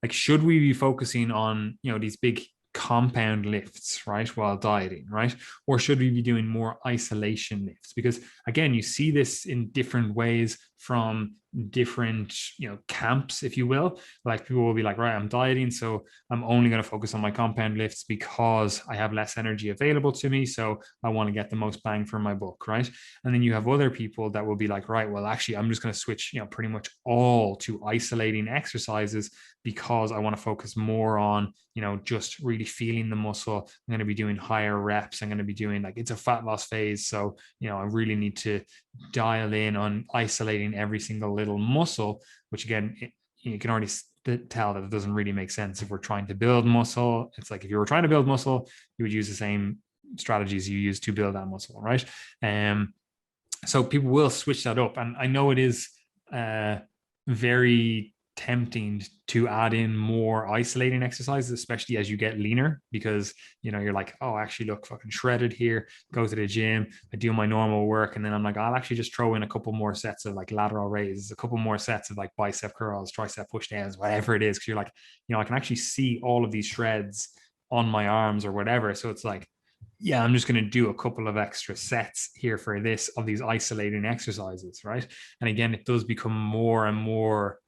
like, should we be focusing on, these big compound lifts, right, while dieting, right? Or should we be doing more isolation lifts? Because again, you see this in different ways from different, camps, if you will. Like, people will be like, right, I'm dieting, so I'm only going to focus on my compound lifts because I have less energy available to me. So I want to get the most bang for my buck, right? And then you have other people that will be like, right, well, actually, I'm just going to switch, pretty much all to isolating exercises because I want to focus more on, just really feeling the muscle. I'm going to be doing higher reps. I'm going to be doing, like, it's a fat loss phase. So, I really need to dial in on isolating every single little muscle, which again, you can already tell that it doesn't really make sense if we're trying to build muscle. It's like if you were trying to build muscle, you would use the same strategies you use to build that muscle, right? So people will switch that up, and I know it is very tempting to add in more isolating exercises, especially as you get leaner, because you're like, oh, actually look fucking shredded here, go to the gym, I do my normal work, and then I'm like, I'll actually just throw in a couple more sets of like lateral raises, a couple more sets of like bicep curls, tricep push downs, whatever it is, because you're like, I can actually see all of these shreds on my arms or whatever. So it's like, yeah, I'm just going to do a couple of extra sets here for this of these isolating exercises, right? And again, it does become more and more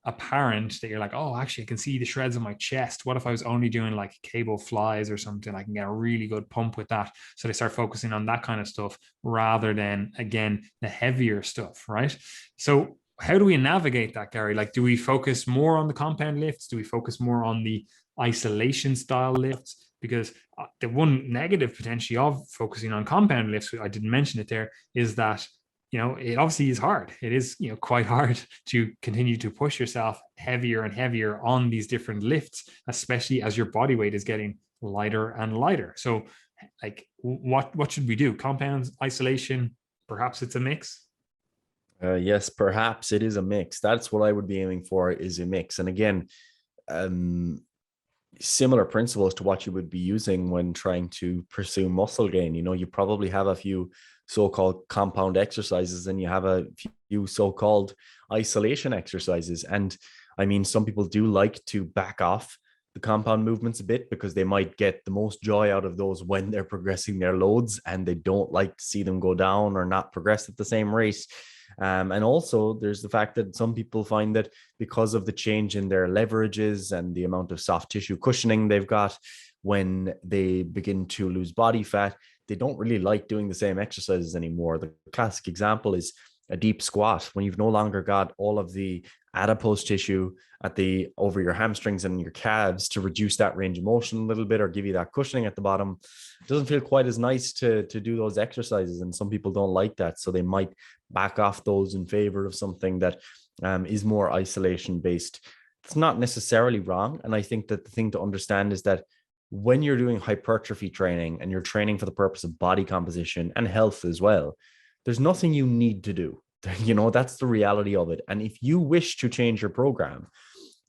apparent that you're like, oh, actually, I can see the shreds on my chest. What if I was only doing like cable flies or something? I can get a really good pump with that. So they start focusing on that kind of stuff rather than, again, the heavier stuff, right? So how do we navigate that, Gary? Like, do we focus more on the compound lifts? Do we focus more on the isolation style lifts? Because the one negative potentially of focusing on compound lifts, I didn't mention it there, is that it obviously is hard. It is, quite hard to continue to push yourself heavier and heavier on these different lifts, especially as your body weight is getting lighter and lighter. So, like, what should we do? Compounds, isolation, perhaps it's a mix. Yes, perhaps it is a mix. That's what I would be aiming for, is a mix. And again, um, similar principles to what you would be using when trying to pursue muscle gain. You probably have a few so-called compound exercises and you have a few so-called isolation exercises. And I mean, some people do like to back off the compound movements a bit because they might get the most joy out of those when they're progressing their loads, and they don't like to see them go down or not progress at the same rate. And also, there's the fact that some people find that because of the change in their leverages and the amount of soft tissue cushioning they've got, when they begin to lose body fat, they don't really like doing the same exercises anymore. The classic example is a deep squat. When you've no longer got all of the adipose tissue at the over your hamstrings and your calves to reduce that range of motion a little bit or give you that cushioning at the bottom, it doesn't feel quite as nice to do those exercises. And some people don't like that, so they might back off those in favor of something that is more isolation based. It's not necessarily wrong. And I think that the thing to understand is that when you're doing hypertrophy training and you're training for the purpose of body composition and health as well, there's nothing you need to do. That's the reality of it. And if you wish to change your program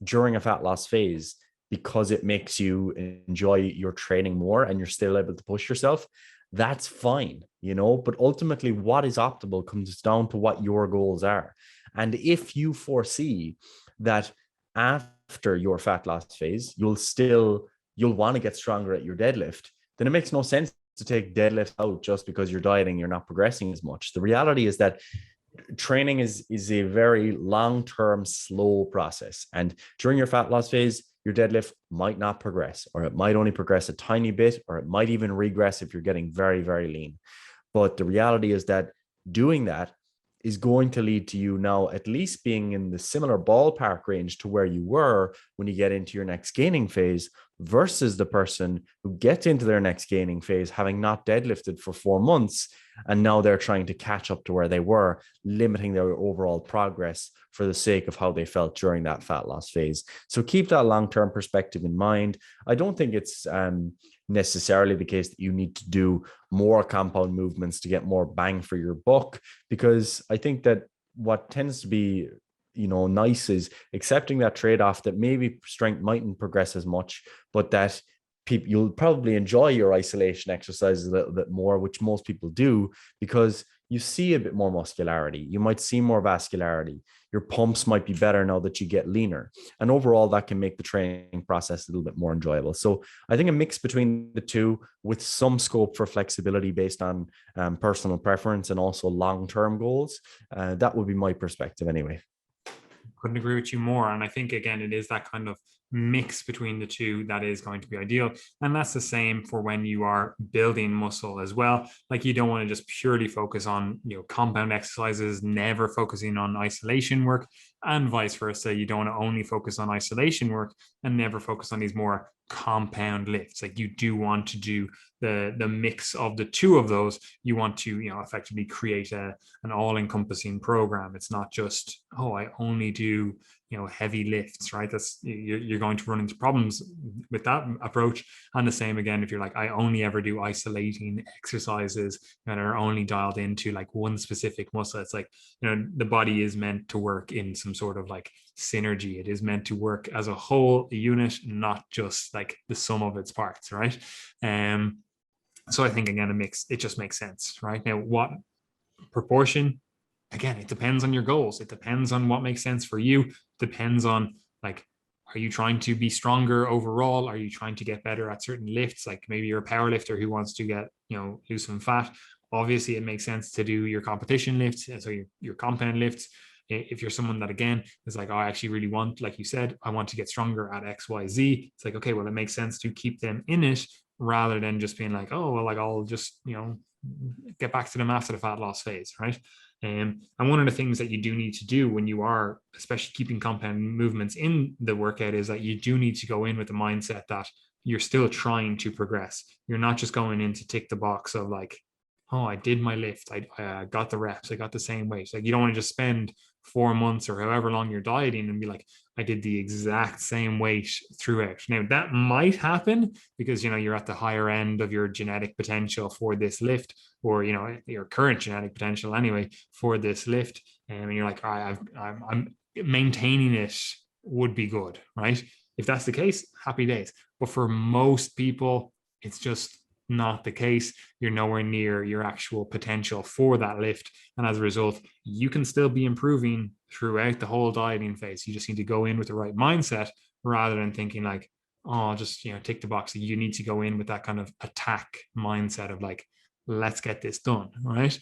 during a fat loss phase because it makes you enjoy your training more and you're still able to push yourself, that's fine, but ultimately what is optimal comes down to what your goals are. And if you foresee that after your fat loss phase, you'll want to get stronger at your deadlift, then it makes no sense to take deadlift out just because you're dieting, you're not progressing as much. The reality is that training is a very long-term, slow process. And during your fat loss phase, your deadlift might not progress, or it might only progress a tiny bit, or it might even regress if you're getting very, very lean. But the reality is that doing that is going to lead to you now at least being in the similar ballpark range to where you were when you get into your next gaining phase, versus the person who gets into their next gaining phase having not deadlifted for 4 months, and now they're trying to catch up to where they were, limiting their overall progress for the sake of how they felt during that fat loss phase. So keep that long-term perspective in mind. I don't think it's necessarily the case that you need to do more compound movements to get more bang for your buck, because I think that what tends to be nice is accepting that trade-off that maybe strength mightn't progress as much, but that people, you'll probably enjoy your isolation exercises a little bit more, which most people do, because you see a bit more muscularity. You might see more vascularity. Your pumps might be better now that you get leaner. And overall, that can make the training process a little bit more enjoyable. So I think a mix between the two with some scope for flexibility based on personal preference and also long-term goals. That would be my perspective anyway. Couldn't agree with you more. And I think, again, it is that kind of mix between the two that is going to be ideal. And that's the same for when you are building muscle as well. Like, you don't want to just purely focus on, compound exercises, never focusing on isolation work, and vice versa. You don't want to only focus on isolation work and never focus on these more compound lifts. Like, you do want to do the mix of the two of those. You want to, effectively create an all-encompassing program. It's not just, oh, I only do, heavy lifts, right? That's, you're going to run into problems with that approach. And the same again, if you're like, I only ever do isolating exercises that are only dialed into like one specific muscle. It's like, the body is meant to work in some sort of like synergy. It is meant to work as a whole unit, not just like the sum of its parts, right? So I think, again, a mix, it just makes sense, right? Now, what proportion? Again, it depends on your goals. It depends on what makes sense for you. Depends on, like, are you trying to be stronger overall? Are you trying to get better at certain lifts? Like, maybe you're a power lifter who wants to get, lose some fat. Obviously, it makes sense to do your competition lifts, so your compound lifts. If you're someone that, again, is like, oh, I actually really want, like you said, I want to get stronger at XYZ, it's like, okay, well, it makes sense to keep them in it rather than just being like, oh, well, like, I'll just, get back to them after the fat loss phase, right? And one of the things that you do need to do when you are, especially keeping compound movements in the workout, is that you do need to go in with the mindset that you're still trying to progress. You're not just going in to tick the box of like, oh, I did my lift, I got the reps, I got the same weight. Like, you don't want to just spend 4 months or however long you're dieting and be like, I did the exact same weight throughout. Now, that might happen because, you're at the higher end of your genetic potential for this lift, or, your current genetic potential anyway for this lift. And you're like, all right, I'm maintaining it would be good, right? If that's the case, happy days. But for most people, it's just not the case. You're nowhere near your actual potential for that lift. And as a result, you can still be improving throughout the whole dieting phase. You just need to go in with the right mindset rather than thinking like, oh, just, tick the box. You need to go in with that kind of attack mindset of like, let's get this done, right?